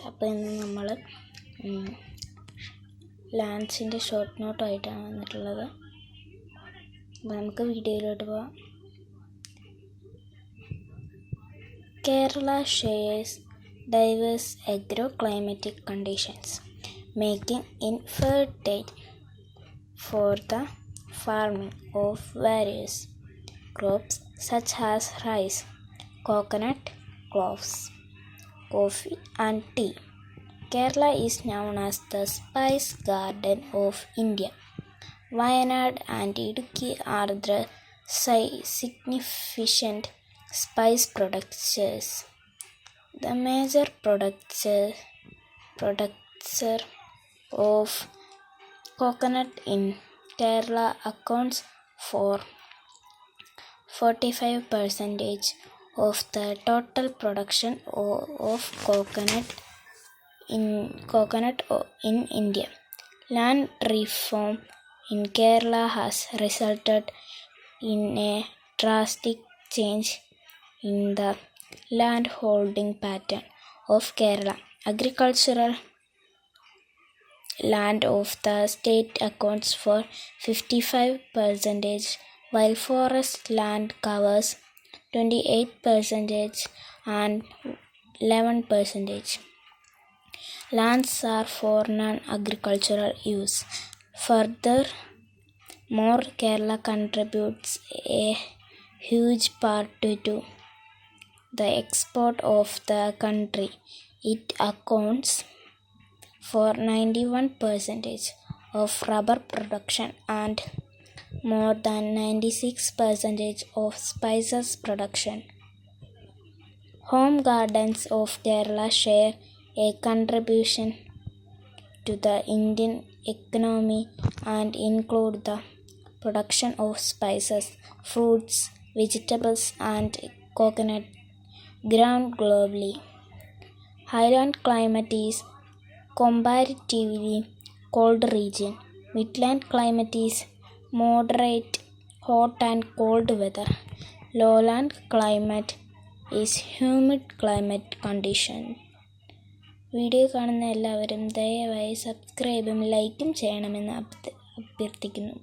അപ്പോൾ ഇന്ന് നമ്മൾ ലാൻഡ്സിൻ്റെ ഷോർട്ട് നോട്ടായിട്ടാണ് വന്നിട്ടുള്ളത്. അപ്പോൾ നമുക്ക് വീഡിയോയിലോട്ട് പോവാം. Kerala shares diverse agroclimatic conditions, making it fertile for the farming of various crops such as rice, coconut, cloves, coffee and tea. Kerala is known as the spice garden of India. Wayanad and Idukki are the significant spice producers. The major producer of coconut in Kerala accounts for 45% of the total production of coconut in India. Land reform in Kerala has resulted in a drastic change in the land holding pattern of Kerala. Agricultural land of the state accounts for 55%, while forest land covers 28% and 11%. Lands are for non-agricultural use. Furthermore, Kerala contributes a huge part to the export of the country. It accounts for 91% of rubber production and more than 96% of spices production. Home gardens of Kerala share a contribution to the Indian economy and include the production of spices, fruits, vegetables and coconut grown globally. Highland climate is comparatively cold region. Midland climate is moderate hot and cold weather. Lowland climate is humid climate condition. Video കാണുന്ന എല്ലാവരും ദയവായി സബ്സ്ക്രൈബും ലൈക്കും ചെയ്യണമെന്ന് അഭ്യർത്ഥിക്കുന്നു.